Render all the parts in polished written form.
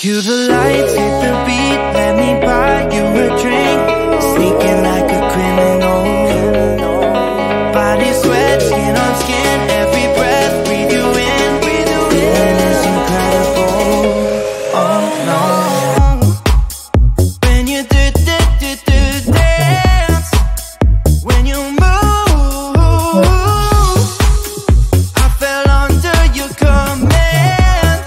Cue the lights, hit the beat, let me buy you a drink. Sneaking like a criminal. Body sweat, skin on skin, every breath, breathe you in. Feeling is incredible, oh no. When you dance, when you move, I fell under your command.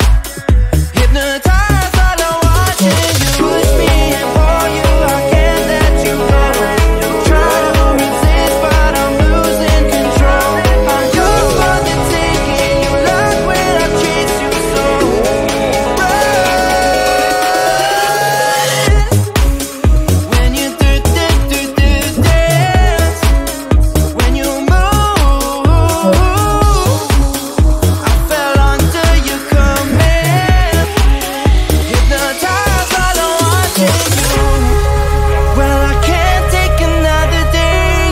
Hypnotized by the watching you push me and pull you. I can't let you go. Try to resist, but I'm losing control. I'm yours for the taking. You love when I chase you so. When you dance, when you move, I fell under your command. Hypnotized by the watching you. Well, I can't take another day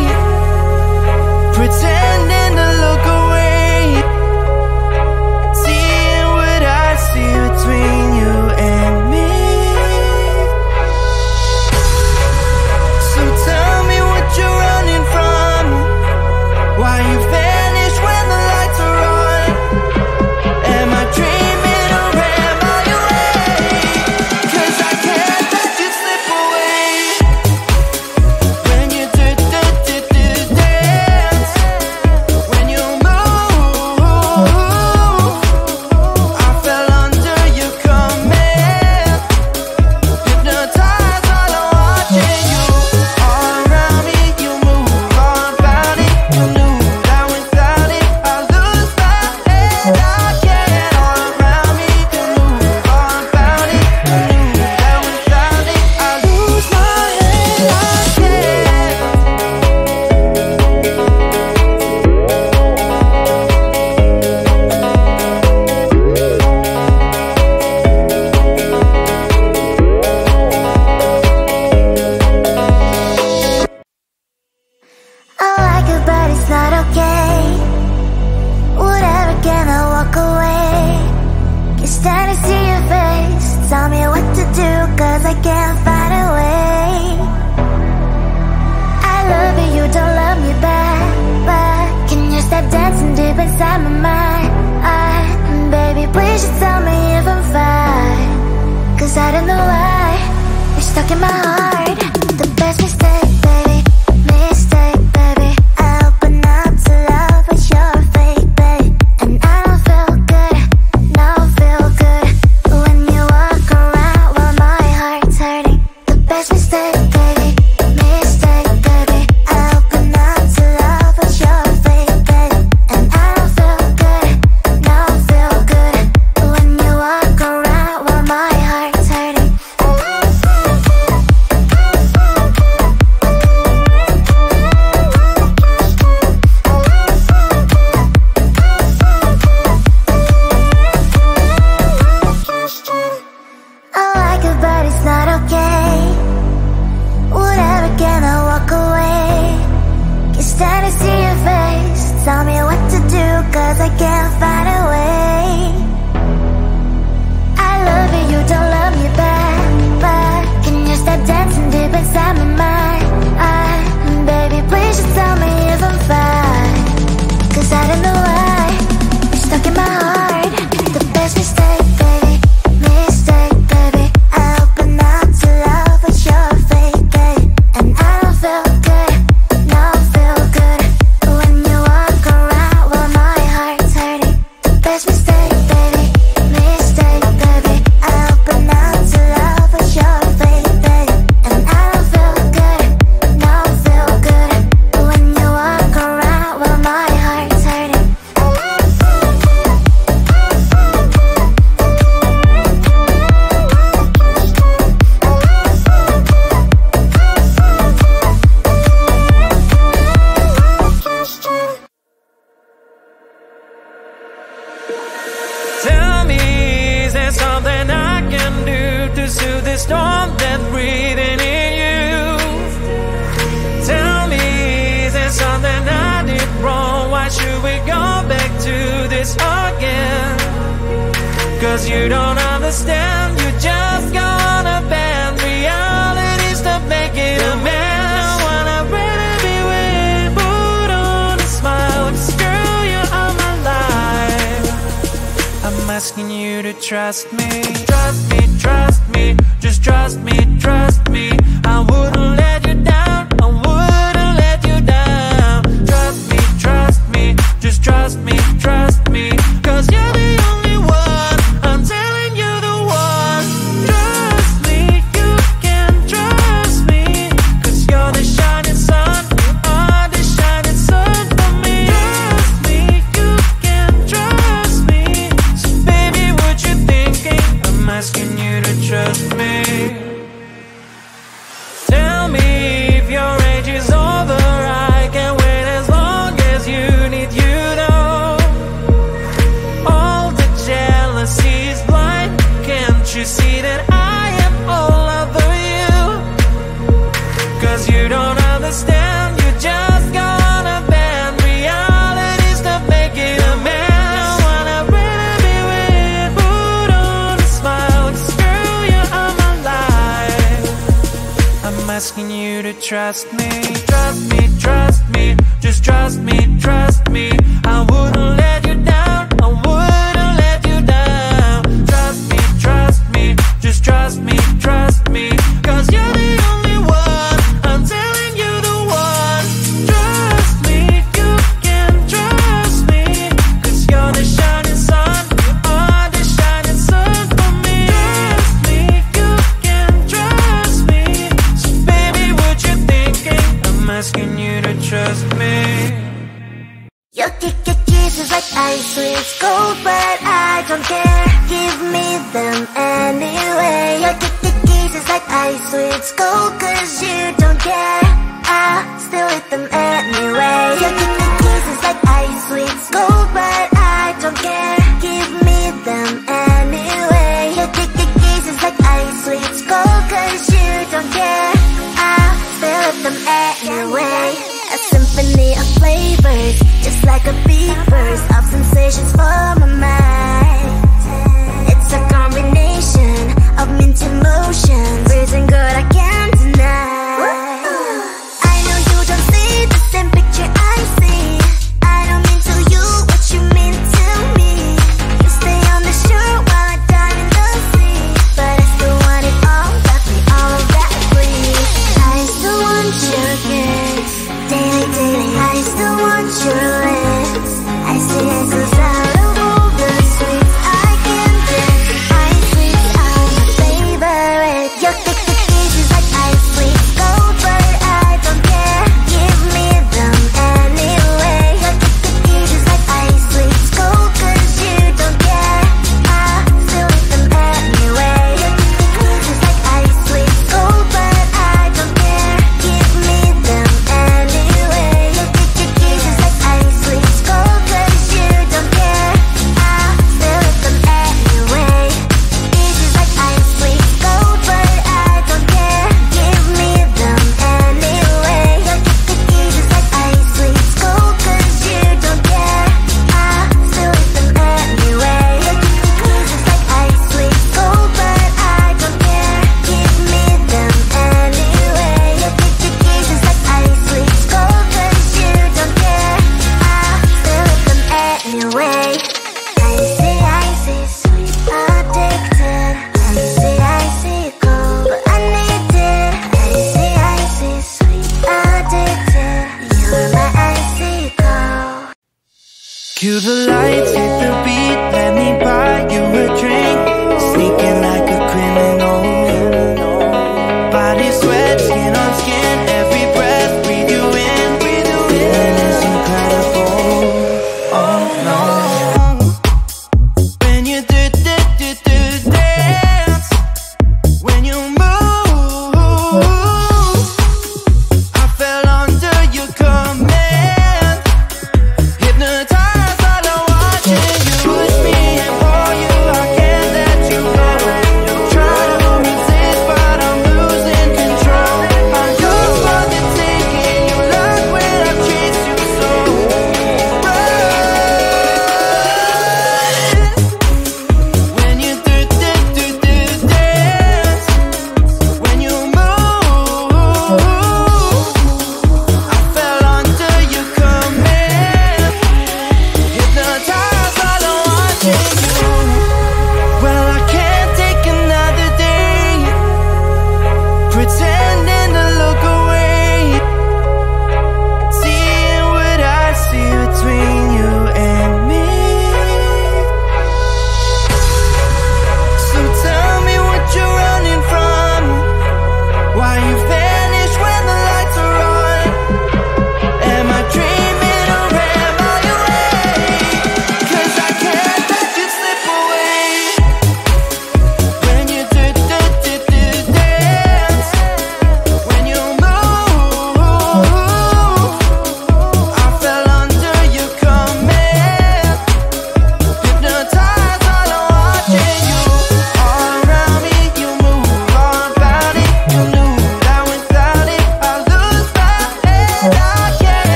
pretending to look away, seeing what I see between you and me. So tell me what you're running from, why you vanish when the lights are on. Am I dreaming or am I awake? 'Cause I can't let you slip away. When you dance, when you move, I fell under your command. Hypnotized while I'm watching you. All around me, you move, all about it. You knew that without it, I lose my head. I can't. All around me, you move, all about it. You knew that without it, I lose my head. I can't. I like it, but it's not okay. Whatever, can I walk away? Can't stand to see your face. Tell me what to do, 'cause I can't find a way. I love you, you don't love me back. But can you stop dancing deep inside my mind? Baby, please just tell me if I'm fine. 'Cause I don't know why you're stuck in my heart. The best mistake, baby. Mistake, baby. I open up to love, but you're fake, babe. And I don't feel good, no feel good when you walk around while my heart's hurting. The best mistake, baby. Mistake, baby. I open up to love, but you're fake, babe. And I don't feel good, no feel good when you walk around while my heart's hurting. I like it, but it's not okay. Whatever, can I walk away? Can't stand to see your face. Tell me what to do, 'cause I can't find a way. I love you, you don't love me back. But can you stop dancing deep inside my mind? Baby, please just tell me if I'm fine. 'Cause I don't know why you're stuck in my heart. The best mistake, baby. Mistake, baby. I open up to love, but you're fake, babe. And I don't feel good, no feel good when you walk around while my heart's hurting. The best mistake, baby. Mistake, baby. I open up to love, but you're fake, babe. And I don't feel good, no feel good when you walk around while my heart's hurting. Tell me, is there something I can do to soothe the storm that's breathing in you? Tell me, is there something I did wrong? Why should we go back to this again? 'cause you don't understand. You just go on a band. Reality, stop making a man. When I really be with, put on a smile. 'Cause girl, you are my life. I'm asking you to trust me. Trust me, trust me. Just trust me, trust me. I wouldn't let you down. I wouldn't let you down. Trust me, trust me. Just trust me, trust me. 'Cause you're the only one. I'm telling you the one. Trust me, you can trust me. 'Cause you're the shining sun. You are the shining sun for me. Trust me, you can trust me. So baby, what you thinking? I'm asking you to trust me. Tell me if your age is over. I can wait as long as you need, you know. All the jealousy is blind. Can't you see that I am all over you? 'Cause you don't understand. You just go on a band. Reality's not making a man. When I really be with, put on a smile. 'Cause girl, you are my life. I'm asking you to trust me. Trust me, trust me. Just trust me, trust me. I wouldn't let you down. I wouldn't let you down. Trust me, trust me. Just trust me, trust me. 'Cause you're the only one. I'm telling you the one. Trust me, you can trust me. 'Cause you're the shining sun. You are the shining sun for me. Trust me, you can trust me. So baby, what you thinking? I'm asking you to trust me. Your kick kisses like ice, sweet cold, but I don't care. Give me them anyway. Your kick kisses like ice, sweet cold, 'cause you don't care. I still eat them anyway. Your kick kisses like ice, sweet cold, but I don't care. Give me them anyway. Your kick kisses like ice, sweet cold, 'cause you don't care. I still eat them anyway. A symphony of flavors, just like a big burst of sensations for my mind. It's a combination of mint emotions, freezing good I can't deny. I know you don't see the same picture I see. I don't mean to you what you mean to me. You stay on the shore while I dive in the sea, but I still want it all, got me all that please. I still want your kiss. Daily, daily, I still want your lips. I see it goes out of all.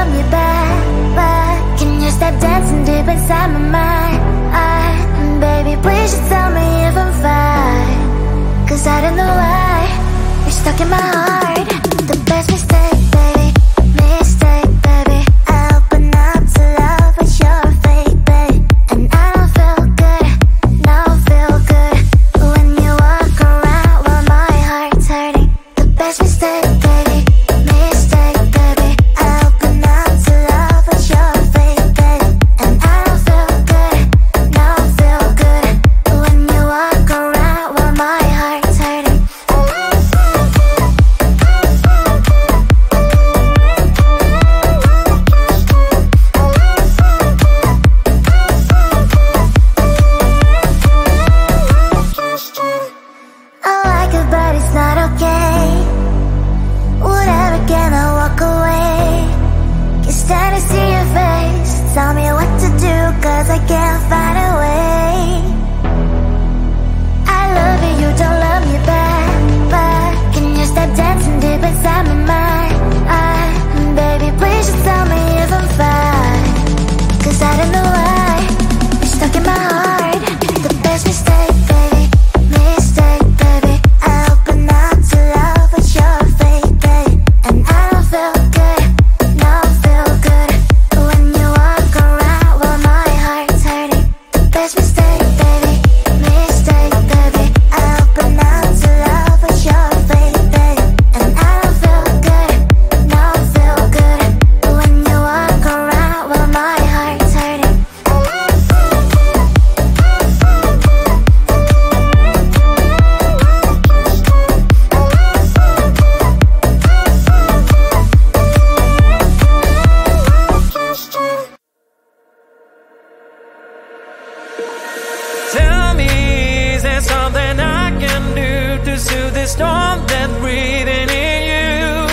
love me back. Can you stop dancing deep inside my mind? Baby, please just tell me if I'm fine. Cause I don't know why you're stuck in my heart. The best mistake, baby, mistake, baby. I open up to love, but you're fake, babe. And I don't feel good, no feel good when you walk around while my heart's hurting. The best mistake, baby, mistake, baby. I open up to love, but you're fake, babe. And I don't feel good, no feel good when you walk around while my heart's hurting. I like it, but it's not okay. Whatever, can I walk away? Can't stand to see your face. Tell me what to do, cause I can't find a way. I love you, you don't love me back. Can you stop dancing deep inside my mind? Baby, please just tell me if I'm fine. Cause I don't know why you're stuck in my heart. The best mistake, baby, mistake, baby. I open up to love, but you're fake, babe. And I don't feel good, no feel good when you walk around while my heart's hurting. The best mistake, baby, mistake, baby. I open up to love, but you're fake, babe. And I don't feel good, no feel good when you walk around while my heart's hurting. Tell me, is there something I can do to soothe the storm that's breathing in you?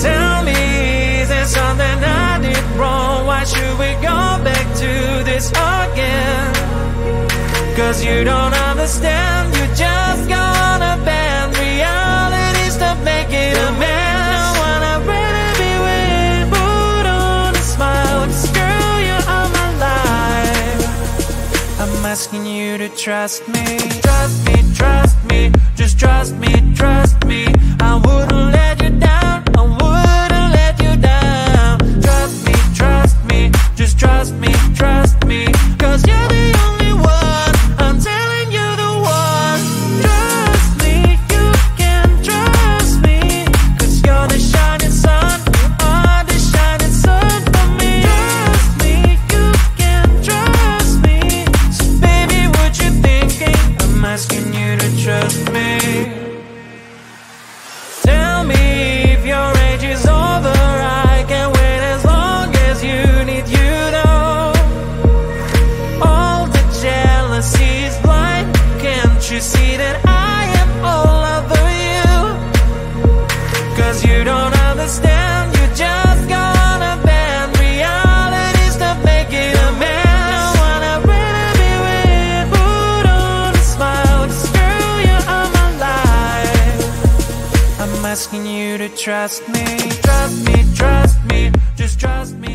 Tell me, is there something I did wrong? Why should we go back to this again? Cause you don't understand, you just gonna bend realities to make it a man. I wanna really be with, put on a smile, 'cause girl, you are my life. I'm asking you to trust me, trust me, trust me, just trust me, trust me. I wouldn't let you down, I wouldn't let you down. Trust me, just trust me, trust me. 'Cause you're the only one, I'm telling you the one. Trust me, you can trust me. 'Cause you're the shining sun, you are the shining sun for me. Trust me, you can trust me. So baby, what you thinking? I'm asking you to trust me. Tell me if your age is over, I can wait as long as you need, you know. All the jealousy is blind, can't you see that I am all over you? 'Cause you don't understand, you just gonna bend realities to make it a man. I wanna really be with, put on a smile, 'cause girl, you are my life. I'm asking you to trust me, trust me, trust me, just trust me.